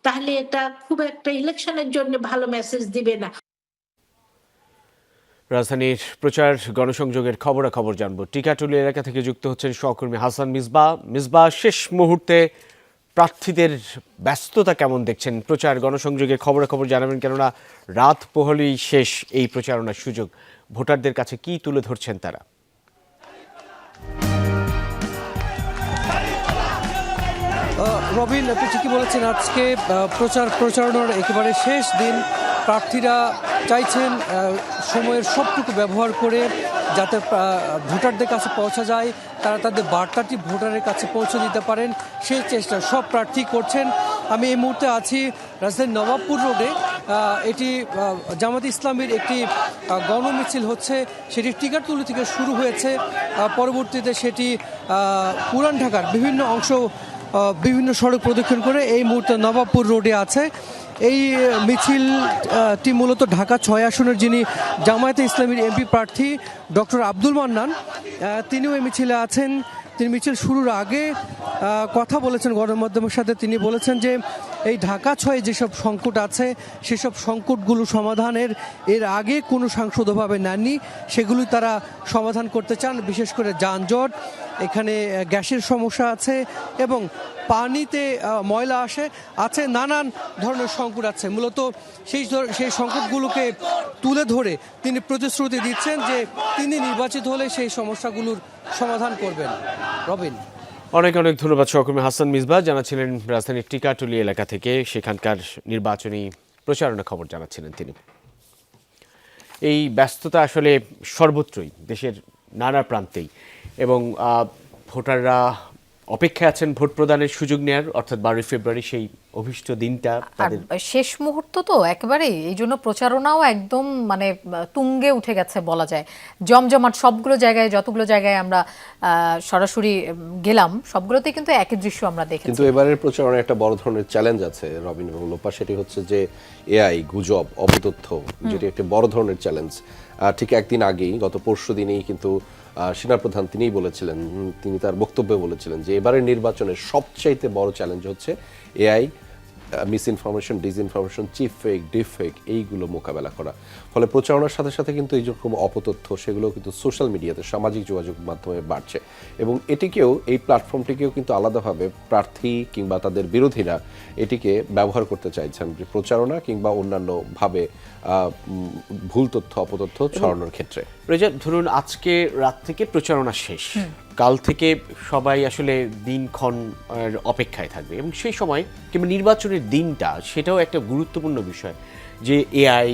তাহলে এটা খুব একটা ইলেকশনের জন্য ভালো মেসেজ দিবে না। রাজধানীর প্রচার গণসংযোগের খবরাখবর জানবো। টিকাটুলি এলাকা থেকে যুক্ত হচ্ছেন সহকর্মী হাসান মিসবাহ। শেষ মুহূর্তে প্রার্থীদের ব্যস্ততা কেমন দেখছেন? প্রচার গণসংযোগের খবরাখবর জানাবেন, কেননা রাত পোহলেই শেষ এই প্রচারণার সুযোগ। ভোটারদের কাছে কি তুলে ধরছেন তারা? রবিন, আপনি ঠিকই বলেছেন, আজকে প্রচারণার একেবারে শেষ দিন। প্রার্থীরা চাইছেন সময়ের সবটুকু ব্যবহার করে যাতে ভোটারদের কাছে পৌঁছা যায়, তারা তাদের বার্তাটি ভোটারের কাছে পৌঁছে দিতে পারেন, সেই চেষ্টা সব প্রার্থী করছেন। আমি এই মুহূর্তে আছি রাজধানীর নবাবপুর রোডে। এটি জামাত ইসলামীর একটি গণমিছিল হচ্ছে, সেটি টিকাটুলি থেকে শুরু হয়েছে। পরবর্তীতে সেটি পুরান ঢাকার বিভিন্ন অংশ, বিভিন্ন সড়ক প্রদক্ষিণ করে এই মুহূর্তে নবাবপুর রোডে আছে। এই মিছিলটি মূলত ঢাকা 6 আসনের যিনি জামায়াতে ইসলামীর এমপি প্রার্থী ডক্টর আব্দুল মান্নান, তিনিও এই মিছিলে আছেন। তিনি মিছিল শুরুর আগে কথা বলেছেন গণমাধ্যমের সাথে। তিনি বলেছেন যে এই ঢাকা 6 যেসব সংকট আছে সেসব সংকটগুলো সমাধানের এর আগে কোনো সাংসদভাবে নেননি, সেগুলি তারা সমাধান করতে চান। বিশেষ করে যানজট, এখানে গ্যাসের সমস্যা আছে এবং পানিতে ময়লা আছে, নানান ধরনের সংকট আছে। মূলত সেই সংকটগুলোকে তুলে ধরে তিনি প্রতিশ্রুতি দিচ্ছেন যে তিনি নির্বাচিত হলে সেই সমস্যাগুলোর সমাধান করবেন। রবিন, অনেক অনেক ধন্যবাদ সহকর্মী হাসান মিসবাহ। জানাচ্ছিলেন রাজধানীর টিকাটুলি এলাকা থেকে সেখানকার নির্বাচনী প্রচারণা খবর জানাচ্ছিলেন তিনি। এই ব্যস্ততা আসলে সর্বত্রই, দেশের নানা প্রান্তেই, এবং ভোটাররা অপেক্ষায় আছেন ভোট প্রদানের সুযোগ নেয়ার, অর্থাৎ 12 ফেব্রুয়ারি সেই অভীষ্ট দিনটা। আর শেষ মুহূর্ত তো একেবারেই, এই জন্য প্রচারণাও একদম মানে তুঙ্গে উঠে গেছে বলা যায়। জমজমাট সবগুলো জায়গায়, যতগুলো জায়গায় আমরা সরাসরি গেলাম সবগুলোতে কিন্তু একই দৃশ্য আমরা দেখেছি। কিন্তু এবারের প্রচারণায় একটা বড় ধরনের চ্যালেঞ্জ আছে রবিন এবং লোপা, সেটি হচ্ছে যে এআই, গুজব, অপতথ্য, যেটি একটা বড় ধরনের চ্যালেঞ্জ। ঠিক একদিন আগেই, গত পরশু দিনেই কিন্তু সেনাপ্রধান তিনিই বলেছিলেন, তিনি তার বক্তব্যে বলেছিলেন যে এবারের নির্বাচনের সবচাইতে বড় চ্যালেঞ্জ হচ্ছে AI, misinformation, disinformation, cheap fake, deep fake, এইগুলো মোকাবেলা করা। ফলে প্রচারণার সাথে সাথে কিন্তু এই রকম অপতথ্য সেগুলো কিন্তু সোশ্যাল মিডিয়াতে, সামাজিক যোগাযোগ মাধ্যমে বাড়ছে, এবং এটিকেও, এই প্ল্যাটফর্মটিকেও কিন্তু আলাদাভাবে প্রার্থী কিংবা তাদের বিরোধীরা এটিকে ব্যবহার করতে চাইছেন প্রচারণা কিংবা অন্যান্যভাবে ভুল তথ্য, অপতথ্য ছড়ানোর ক্ষেত্রে। ধরুন আজকে রাত থেকে প্রচারণা শেষ, কাল থেকে সবাই আসলে দিনক্ষণ অপেক্ষায় থাকবে, এবং সেই সময় কিংবা নির্বাচনের দিনটা, সেটাও একটা গুরুত্বপূর্ণ বিষয় যে এআই,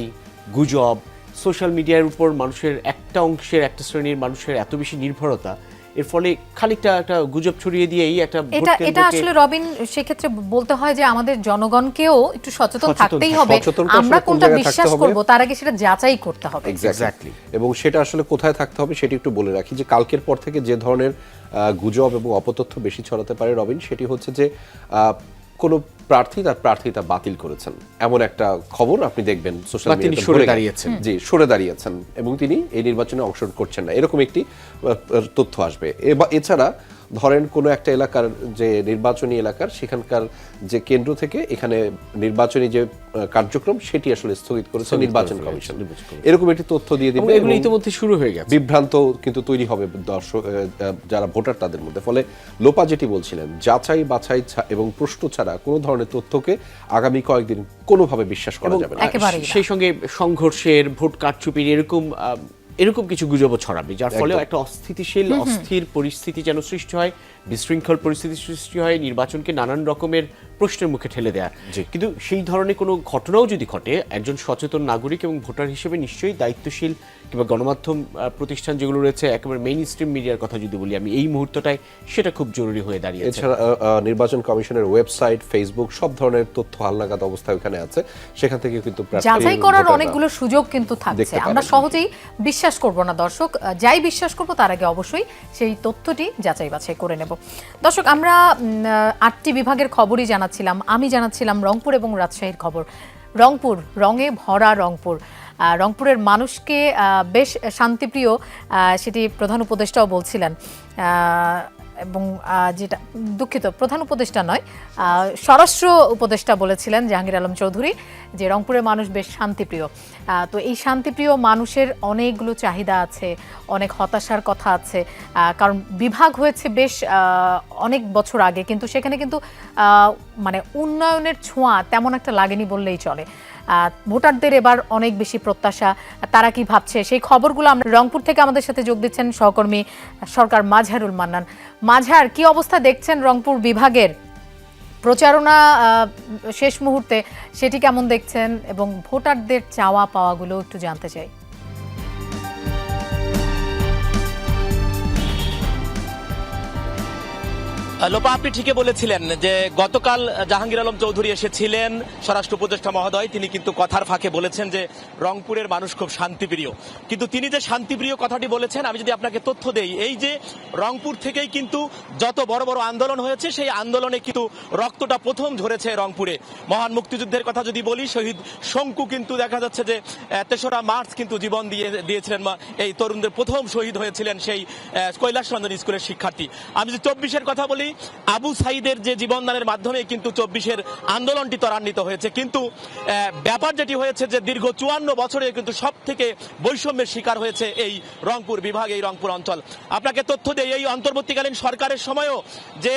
গুজব, সোশ্যাল মিডিয়ার উপর মানুষের একটা অংশের, একটা শ্রেণীর মানুষের এত বেশি নির্ভরতা, এর ফলে খানিকটা একটা গুজব ছড়িয়ে দিয়েই একটা এটা আসলে রবিন সেক্ষেত্রে বলতে হয় যে আমাদের জনগণকেও একটু সচেতন থাকতেই হবে। আমরা কোনটা বিশ্বাস করব তার আগে সেটা যাচাই করতে হবে। এক্স্যাক্টলি। এবং সেটা আসলে কোথায় থাকতে হবে সেটি একটু বলে রাখি, যে কালকের পর থেকে যে ধরনের গুজব এবং অপতথ্য বেশি ছড়াতে পারে রবিন, সেটি হচ্ছে যে কোন প্রার্থী তার প্রার্থিতা বাতিল করেছেন, এমন একটা খবর আপনি দেখবেন সোশ্যাল মিডিয়াতে সরে দাঁড়িয়েছেন এবং তিনি এই নির্বাচনে অংশগ্রহণ করছেন না, এরকম একটি তথ্য আসবে। এছাড়া ধরেন কোনো একটা এলাকার, যে নির্বাচনী এলাকার, সেখানকার যে কেন্দ্র থেকে এখানে নির্বাচনী যে কার্যক্রম সেটি আসলে স্থগিত করেছে নির্বাচন কমিশন, এরকম একটি তথ্য দিয়ে দিবে। এগুলো ইতিমধ্যে শুরু হয়ে গেছে। বিভ্রান্ত কিন্তু তৈরি হবে দর্শক, যারা ভোটার তাদের মধ্যে। ফলে লোপা যেটি বলছিলেন, যাচাই বাছাই এবং প্রশ্ন ছাড়া কোনো ধরনের তথ্যকে আগামী কয়েকদিন কোনোভাবে বিশ্বাস করা যাবে না। সেই সঙ্গে সংঘর্ষের, ভোট কারচুপির এরকম কিছু গুজবও ছড়াবে, যার ফলে একটা অস্থিতিশীল, অস্থির পরিস্থিতি যেন সৃষ্টি হয়, বিশৃঙ্খল পরিস্থিতি সৃষ্টি হয়, নির্বাচনকে নানান রকমের প্রশ্নের মুখে ঠেলে দেয়া। কিন্তু সেই ধরনের কোনো ঘটনাও যদি ঘটে, একজন সচেতন নাগরিক এবং ভোটার হিসেবে নিশ্চয়ই দায়িত্বশীল কিংবা গণমাধ্যম প্রতিষ্ঠান যেগুলো রয়েছে, একেবারে মেইন স্ট্রিম মিডিয়ার কথা যদি বলি আমি, এই মুহূর্তটায় সেটা খুব জরুরি হয়ে দাঁড়িয়েছে। এছাড়া নির্বাচন কমিশনের ওয়েবসাইট, ফেসবুক, সব ধরনের তথ্য হালনাগাদ অবস্থা ওখানে আছে, সেখান থেকে কিন্তু যাচাই করার অনেকগুলো সুযোগ কিন্তু থাকছে। আমরা সহজেই বিশ্বাস করব না দর্শক, যাই বিশ্বাস করব তার আগে অবশ্যই সেই তথ্যটি যাচাই বাছাই করে নেব। দর্শক, আমরা 8টি বিভাগের খবরই জানাচ্ছিলাম। আমি জানাচ্ছিলাম রংপুর এবং রাজশাহীর খবর। রংপুর, রঙে ভরা রংপুর, রংপুরের মানুষকে বেশ শান্তিপ্রিয়, সেটি প্রধান উপদেষ্টাও বলছিলেন। এবং যেটা দুঃখিত, প্রধান উপদেষ্টা নয়, স্বরাষ্ট্র উপদেষ্টা বলেছিলেন জাহাঙ্গীর আলম চৌধুরী যে রংপুরের মানুষ বেশ শান্তিপ্রিয়। তো এই শান্তিপ্রিয় মানুষের অনেকগুলো চাহিদা আছে, অনেক হতাশার কথা আছে, কারণ বিভাগ হয়েছে বেশ অনেক বছর আগে, কিন্তু সেখানে কিন্তু মানে উন্নয়নের ছোঁয়া তেমন একটা লাগেনি বললেই চলে। ভোটারদের এবার অনেক বেশি প্রত্যাশা, তারা কি ভাবছে সেই খবরগুলো আমরা রংপুর থেকে আমাদের সাথে যোগ দিচ্ছেন সহকর্মী সরকার মাঝহারুল মান্নান। মাঝহার, কি অবস্থা দেখছেন রংপুর বিভাগের প্রচারণা শেষ মুহূর্তে, সেটি কেমন দেখছেন এবং ভোটারদের চাওয়া পাওয়াগুলো একটু জানতে চাই। লোপা, আপনি ঠিকই বলেছিলেন যে গতকাল জাহাঙ্গীর আলম চৌধুরী এসেছিলেন, স্বরাষ্ট্র উপদেষ্টা মহোদয়, তিনি কিন্তু কথার ফাঁকে বলেছেন যে রংপুরের মানুষ খুব শান্তিপ্রিয়। কিন্তু তিনি যে শান্তিপ্রিয় কথাটি বলেছেন, আমি যদি আপনাকে তথ্য দেই, এই যে রংপুর থেকেই কিন্তু যত বড় বড় আন্দোলন হয়েছে, সেই আন্দোলনে কিন্তু রক্তটা প্রথম ঝরেছে রংপুরে। মহান মুক্তিযুদ্ধের কথা যদি বলি, শহীদ শঙ্কু কিন্তু দেখা যাচ্ছে যে 3রা মার্চ কিন্তু জীবন দিয়েছিলেন, এই তরুণদের প্রথম শহীদ হয়েছিলেন সেই কৈলাস রঞ্জন স্কুলের শিক্ষার্থী। আমি যদি 24-এর কথা বলি, আবু সাইদের যে জীবনদানের মাধ্যমে কিন্তু 24-এর আন্দোলনটি ত্বরান্বিত হয়েছে। কিন্তু ব্যাপার যেটি হয়েছে যে দীর্ঘ 54 বছরে কিন্তু সব থেকে বৈষম্যের শিকার হয়েছে এই রংপুর বিভাগ, এই রংপুর অঞ্চল। আপনাকে তথ্য দেই, এই অন্তর্বর্তীকালীন সরকারের সময়ও যে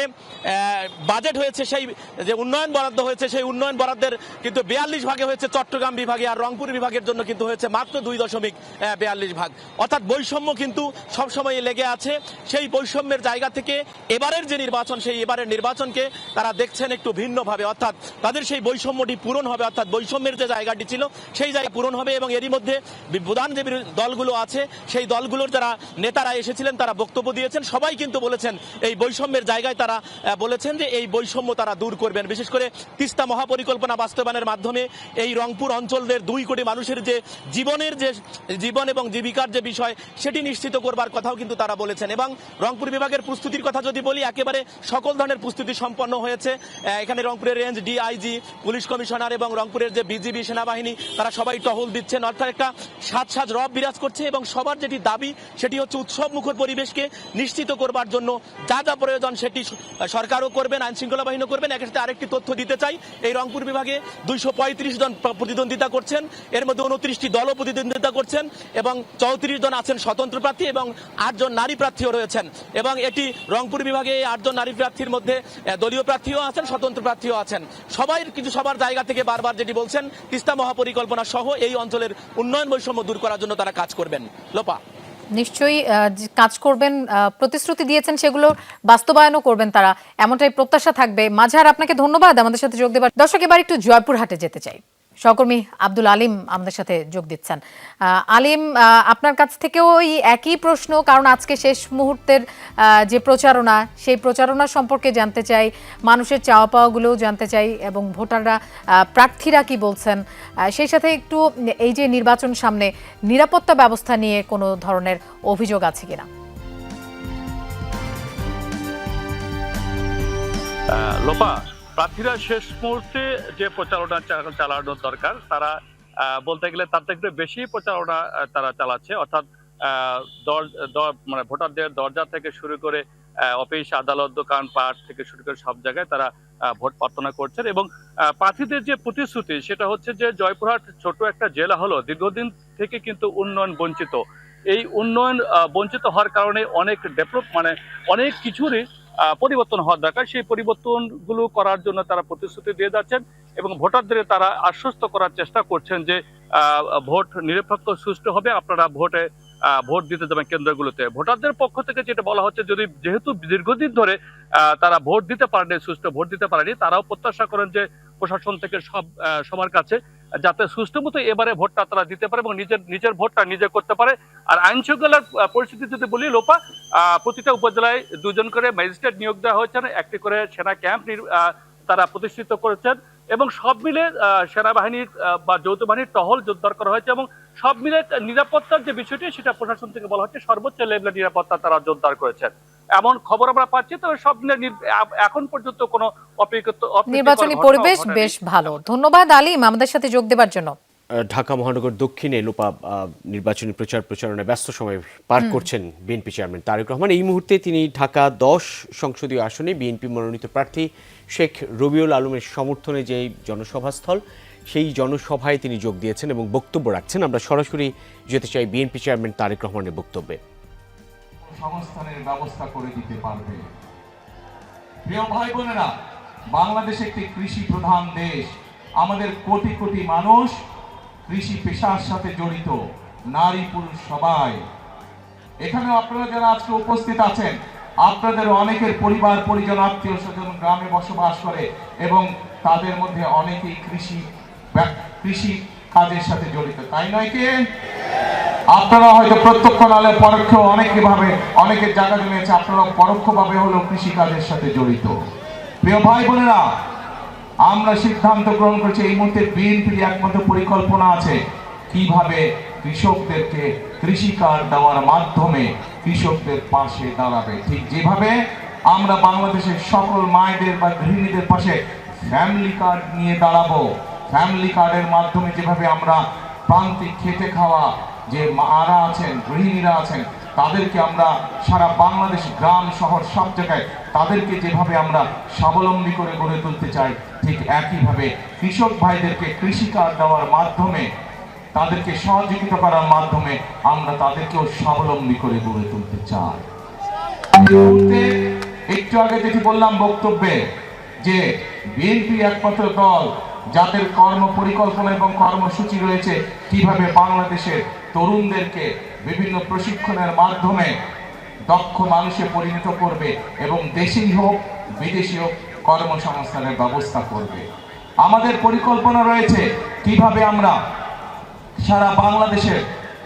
বাজেট হয়েছে, সেই যে উন্নয়ন বরাদ্দ হয়েছে, সেই উন্নয়ন বরাদ্দের কিন্তু 42 ভাগে হয়েছে চট্টগ্রাম বিভাগে, আর রংপুর বিভাগের জন্য কিন্তু হয়েছে মাত্র 2.42 ভাগ। অর্থাৎ বৈষম্য কিন্তু সবসময় লেগে আছে। সেই বৈষম্যের জায়গা থেকে এবারের যে নির্বাচন নির্বাচন, সেই এবারের নির্বাচনকে তারা দেখছেন একটু ভিন্নভাবে, অর্থাৎ তাদের সেই বৈষম্যটি পূরণ হবে, অর্থাৎ বৈষম্যের যে জায়গাটি ছিল সেই জায়গা পূরণ হবে। এবং এরই মধ্যে প্রধান যে দলগুলো আছে সেই দলগুলোর যারা নেতারা এসেছিলেন তারা বক্তব্য দিয়েছেন, সবাই কিন্তু বলেছেন এই বৈষম্যের জায়গায় তারা বলেছেন যে এই বৈষম্য তারা দূর করবেন। বিশেষ করে তিস্তা মহাপরিকল্পনা বাস্তবায়নের মাধ্যমে এই রংপুর অঞ্চলের 2 কোটি মানুষের যে জীবন এবং জীবিকার যে বিষয় সেটি নিশ্চিত করবার কথাও কিন্তু তারা বলেছেন। এবং রংপুর বিভাগের প্রস্তুতির কথা যদি বলি, একেবারে সকল ধরনের প্রস্তুতি সম্পন্ন হয়েছে। এখানে রংপুরের রেঞ্জ ডিআইজি, পুলিশ কমিশনার এবং রংপুরের যে বিজিবি সেনাবাহিনী তারা সবাই টহল দিচ্ছেন, অর্থাৎ একটা সাজ রব বিরাজ করছে। এবং সবার যেটি দাবি সেটি হচ্ছে উৎসব মুখর পরিবেশকে নিশ্চিত করবার জন্য যা যা প্রয়োজন সেটি সরকারও করবেন, আইন শৃঙ্খলা বাহিনীও করবেন। একসাথে আরেকটি তথ্য দিতে চাই, এই রংপুর বিভাগে 235 জন প্রতিদ্বন্দ্বিতা করছেন, এর মধ্যে 29টি দলও প্রতিদ্বন্দ্বিতা করছেন এবং 34 জন আছেন স্বতন্ত্র প্রার্থী এবং 8 জন নারী প্রার্থীও রয়েছেন। এবং এটি রংপুর বিভাগে 8 জন নারী প্রার্থীর মধ্যে দলীয় প্রার্থীও আছেন, স্বতন্ত্র প্রার্থীও আছেন। সবাই কিন্তু সবার জায়গা থেকে বারবার যেটি বলছেন, তিস্তা মহাপরিকল্পনা সহ এই অঞ্চলের উন্নয়ন বৈষম্য দূর করার জন্য তারা কাজ করবেন। লোপা, নিশ্চয়ই কাজ করবেন, প্রতিশ্রুতি দিয়েছেন সেগুলো বাস্তবায়নও করবেন তারা, এমনটাই প্রত্যাশা থাকবে। মাঝার, আপনাকে ধন্যবাদ আমাদের সাথে যোগ দেবার। দর্শক, এবার একটু জয়পুরহাটে যেতে চাই। সহকর্মী আব্দুল আলিম আমাদের সাথে যোগ দিচ্ছেন। আলিম, আপনার কাছ থেকেও এই একই প্রশ্ন, কারণ আজকে শেষ মুহূর্তের যে প্রচারণা, সেই প্রচারণা সম্পর্কে জানতে চাই, মানুষের চাওয়া পাওয়াগুলোও জানতে চাই এবং ভোটাররা, প্রার্থীরা কি বলছেন। সেই সাথে একটু এই যে নির্বাচন সামনে, নিরাপত্তা ব্যবস্থা নিয়ে কোনো ধরনের অভিযোগ আছে কিনা? লোপা, প্রার্থীরা শেষ মুহূর্তে যে প্রচারণা চালানোর দরকার, তারা বলতে গেলে তার থেকে বেশি প্রচারণা তারা চালাচ্ছে। অর্থাৎ মানে ভোটারদের দরজা থেকে শুরু করে অফিস, আদালত, দোকান পাট থেকে শুরু করে সব জায়গায় তারা ভোট প্রার্থনা করছেন। এবং প্রার্থীদের যে প্রতিশ্রুতি সেটা হচ্ছে যে জয়পুরহাট ছোট একটা জেলা হলো, দীর্ঘদিন থেকে কিন্তু উন্নয়ন বঞ্চিত। এই উন্নয়ন বঞ্চিত হওয়ার কারণে অনেক ডেভেলপ, মানে অনেক কিছুরই পরিবর্তন হওয়ার দরকার। সেই পরিবর্তনগুলো করার জন্য তারা প্রতিশ্রুতি দিয়ে যাচ্ছেন এবং ভোটারদের তারা আশ্বস্ত করার চেষ্টা করছেন যে ভোট নিরপেক্ষ সুষ্ঠু হবে, আপনারা ভোট দিতে যাবেন কেন্দ্রগুলোতে। ভোটারদের পক্ষ থেকে যেটা বলা হচ্ছে, যেহেতু দীর্ঘদিন ধরে তারা ভোট দিতে পারেনি, সুষ্ঠু ভোট দিতে পারেনি, তারাও প্রত্যাশা করেন যে প্রশাসন থেকে সবার কাছে যাতে সুষ্ঠু মতো এবারে ভোটটা তারা দিতে পারে এবং নিজের ভোটটা নিজে করতে পারে। আর আইন শৃঙ্খলার পরিস্থিতি যদি বলি লোপা, প্রতিটা উপজেলায় 2 জন করে ম্যাজিস্ট্রেট নিয়োগ দেওয়া হয়েছেন, একটি করে সেনা ক্যাম্প তারা প্রতিষ্ঠিত করেছেন এবং সব মিলে সেনাবাহিনীর বা যৌথ বাহিনীর টহল জোরদার করা হয়েছে এবং সব মিলে নিরাপত্তার যে বিষয়টি সেটা প্রশাসন থেকে বলা হচ্ছে সর্বোচ্চ লেভেলের নিরাপত্তা তারা জোরদার করেছেন, এমন খবর আমরা পাচ্ছি। তবে সব মিলে এখন পর্যন্ত কোনো নির্বাচনী পরিবেশ বেশ ভালো। ধন্যবাদ আলিম আমাদের সাথে যোগ দেবার জন্য। ঢাকা মহানগর দক্ষিণে লোপা নির্বাচনী প্রচারণায় ব্যস্ত সময় পার করছেন বিএনপি চেয়ারম্যান তারেক রহমান। এই মুহূর্তে তিনি ঢাকা 10 সংসদীয় আসনে বিএনপি মনোনীত প্রার্থী শেখ রবিউল আলমের সমর্থনে যে জনসভাস্থল, সেই জনসভায় তিনি যোগ দিয়েছেন এবং বক্তব্য রাখছেন। আমরা সরাসরি যেতে চাই বিএনপি চেয়ারম্যান তারেক রহমানের বক্তব্যে। সংস্থানের ব্যবস্থা করে দিতে পারবে। প্রিয় ভাই বোনেরা, বাংলাদেশ একটি কৃষি প্রধান দেশ। আমাদের কোটি কোটি মানুষ কৃষি পেশার সাথে জড়িত, নারী পুরুষ সবাই। এখানেও আপনারা যারা আজকে উপস্থিত আছেন, আপনাদের অনেকের পরিবার পরিজন, আত্মীয় স্বজন গ্রামে বসবাস করে এবং তাদের মধ্যে অনেকেই কৃষি কাজের সাথে জড়িত, তাই নয় কি? আপনারা হয়তো প্রত্যক্ষ নালে পরোক্ষ অনেকের জায়গা জমিয়েছে, আপনারা পরোক্ষভাবে হলেও কৃষি কাজের সাথে জড়িত। প্রিয় ভাই বোনেরা, আমরা সিদ্ধান্ত গ্রহণ করেছি, এই মুহূর্তে বিএনপির একমাত্র পরিকল্পনা আছে কিভাবে কৃষকদেরকে কৃষি কার্ড দেওয়ার মাধ্যমে কৃষকদের পাশে দাঁড়াবে। ঠিক যেভাবে আমরা বাংলাদেশের সকল মায়েদের বা গৃহিণীদের পাশে ফ্যামিলি কার্ড নিয়ে দাঁড়াবো, ফ্যামিলি কার্ডের মাধ্যমে যেভাবে আমরা প্রান্তিক খেটে খাওয়া যে মারা আছেন, গৃহিণীরা আছেন, তাদেরকে আমরা সারা বাংলাদেশ গ্রাম শহর সব জায়গায় তাদেরকে যেভাবে আমরা স্বাবলম্বী করে গড়ে তুলতে চাই, ঠিক একইভাবে কৃষক ভাইদেরকে কৃষি কার্ড দেওয়ার মাধ্যমে, তাদেরকে সহযোগিতা করার মাধ্যমে আমরা তাদেরকেও স্বাবলম্বী করে গড়ে তুলতে চাই। একটু আগে যেটি বললাম বক্তব্যে, যে বিএনপি একমাত্র দল যাদের কর্ম পরিকল্পনা এবং কর্মসূচি রয়েছে কিভাবে বাংলাদেশের তরুণদেরকে বিভিন্ন প্রশিক্ষণের মাধ্যমে দক্ষ মানুষে পরিণত করবে এবং দেশেই হোক বিদেশি হোক কর্মসংস্থানের ব্যবস্থা করবে। আমাদের পরিকল্পনা রয়েছে কিভাবে আমরা সারা বাংলাদেশের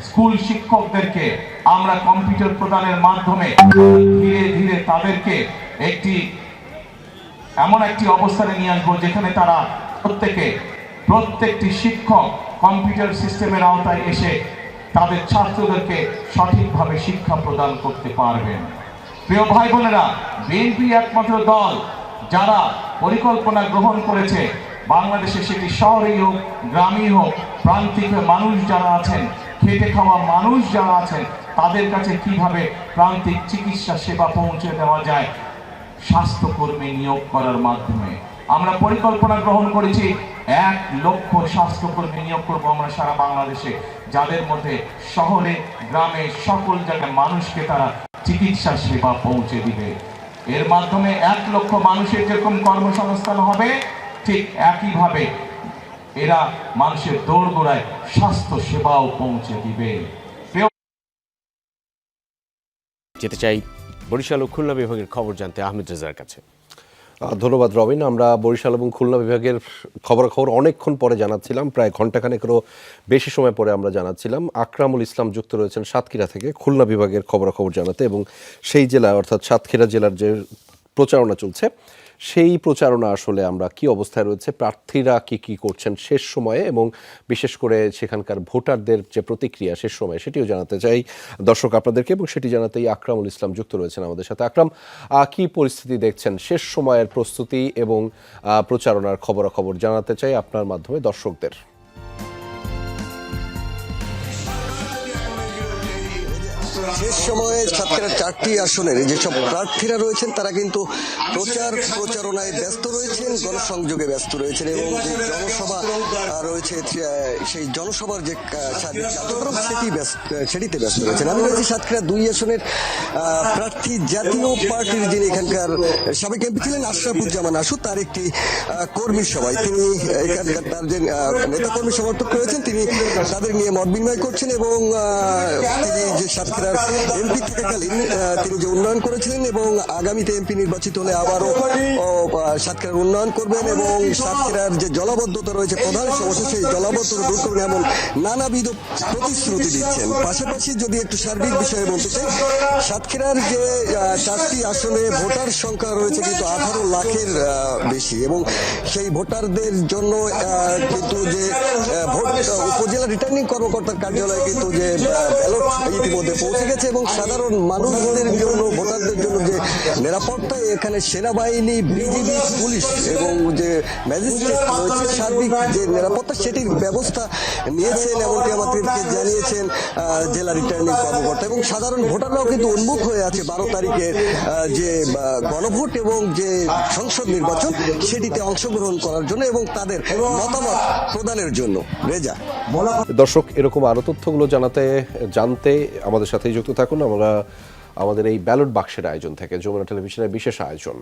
স্কুল শিক্ষকদেরকে আমরা কম্পিউটার প্রদানের মাধ্যমে ধীরে ধীরে তাদেরকে এমন একটি অবস্থানে নিয়ে আসবো যেখানে তারা প্রত্যেকটি শিক্ষক কম্পিউটার সিস্টেমের আওতায় এসে তাদের ছাত্রদেরকে সঠিকভাবে শিক্ষা প্রদান করতে পারবেন। প্রিয় ভাই বোনেরা, বিএনপি একমাত্র দল যারা পরিকল্পনা গ্রহণ করেছে বাংলাদেশে, সেটি শহরেই হোক গ্রামেই হোক, প্রান্তিক মানুষ যারা আছেন, খেটে খাওয়া মানুষ যারা আছেন, তাদের কাছে কিভাবে প্রান্তিক চিকিৎসা সেবা পৌঁছে দেওয়া যায় স্বাস্থ্যকর্মী নিয়োগ করার মাধ্যমে। আমরা পরিকল্পনা গ্রহণ করেছি 1 লক্ষ স্বাস্থ্যকর্মী নিয়োগ করবো আমরা সারা বাংলাদেশে, যাদের মধ্যে শহরে গ্রামে সকল জায়গায় মানুষকে তারা চিকিৎসা সেবা পৌঁছে দিবে। এর মাধ্যমে 1 লক্ষ মানুষের যেরকম কর্মসংস্থান হবে, ঠিক একইভাবে এরা মানুষের দোরগোড়ায় স্বাস্থ্য সেবাও পৌঁছে দিবে। যেতে চাই বরিশাল ও খুলনা বিভাগের খবর জানতে আহমেদ রেজার কাছে। ধন্যবাদ রবিন। আমরা বরিশাল এবং খুলনা বিভাগের খবরাখবর অনেকক্ষণ পরে জানাচ্ছিলাম, প্রায় ঘণ্টাখানেকেরও বেশি সময় পরে আমরা জানাচ্ছিলাম। আকরামুল ইসলাম যুক্ত রয়েছেন সাতক্ষীরা থেকে খুলনা বিভাগের খবরাখবর জানাতে, এবং সেই জেলা অর্থাৎ সাতক্ষীরা জেলার যে প্রচারণা চলছে সেই প্রচারণা আসলে আমরা কি অবস্থায় রয়েছে, প্রার্থীরা কি করছেন শেষ সময়ে, এবং বিশেষ করে সেখানকার ভোটারদের যে প্রতিক্রিয়া শেষ সময়ে, সেটিও জানাতে চাই দর্শক আপনাদেরকে, এবং সেটি জানাতেই আকরামুল ইসলাম যুক্ত রয়েছেন আমাদের সাথে। আকরাম, কি পরিস্থিতি দেখছেন, শেষ সময়ের প্রস্তুতি এবং প্রচারণার খবরাখবর জানাতে চাই আপনার মাধ্যমে দর্শকদের। শেষ সময়ে সাতক্ষীরার 4টি আসনের যেসব প্রার্থীরা রয়েছেন তারা কিন্তু প্রচারণায় ব্যস্ত রয়েছেন, গণসংযোগে ব্যস্ত রয়েছেন, এবং যে জনসভা রয়েছে সেই জনসভার যে কার্যক্রম সেটিতে ব্যস্ত রয়েছেন। আমি রয়েছি সাতক্ষীরা 2 আসনের প্রার্থী জাতীয় পার্টির যিনি এখানকার সাবেক এমপি ছিলেন আশরাফুজ্জামান আশু, তার একটি কর্মী সভায় তিনি এখানকার তার যে নেতা কর্মী সমর্থক রয়েছেন তিনি তাদের নিয়ে মত বিনিময় করছেন, এবং তিনি যে সাতক্ষীরার এমপি থাকাকালীন তিনি যে উন্নয়ন করেছিলেন এবং আগামীতে এমপি নির্বাচিত হলে আবারও সাতক্ষীরার উন্নয়ন করবেন, এবং সাতক্ষীরার যে জলাবদ্ধতা রয়েছে প্রধান সমস্যা, সেই জলাবদ্ধতা দূর করবেন এমন নানাবিধ প্রতিশ্রুতি দিচ্ছেন। পাশাপাশি যদি একটু সার্বিক বিষয়ে বলতে চাই, সাতক্ষীরার যে 4টি আসনে ভোটার সংখ্যা রয়েছে কিন্তু 18 লাখের বেশি, এবং সেই ভোটারদের জন্য কিন্তু যে উপজেলা রিটার্নিং কর্মকর্তার কার্যালয়ে কিন্তু যে ব্যালট ইতিমধ্যে পৌঁছে গেছে, এবং সাধারণ মানুষদের জন্য ভোটারদের জন্য যে নিরাপত্তা, এখানে সেনাবাহিনী, বিজিবি, পুলিশ এবং যে ম্যাজিস্ট্রেট রয়েছে সার্বিক যে নিরাপত্তা সেটির ব্যবস্থা নিয়েছেন, এমনকি আমাদেরকে জানিয়েছেন জেলা রিটার্নিং কর্মকর্তা। এবং সাধারণ ভোটাররাও কিন্তু উন্মুখ হয়ে আছে 12 তারিখে যে গণভোট এবং যে সংসদ নির্বাচন সেটিতে অংশগ্রহণ করার জন্য এবং তাদের মতামত প্রদানের জন্য। রেজা, দর্শক, এরকম আরো তথ্যগুলো জানতে আমাদের সাথেই যুক্ত থাকুন। আমরা আমাদের এই ব্যালট বাক্সের আয়োজন থেকে, যমুনা টেলিভিশনের বিশেষ আয়োজন।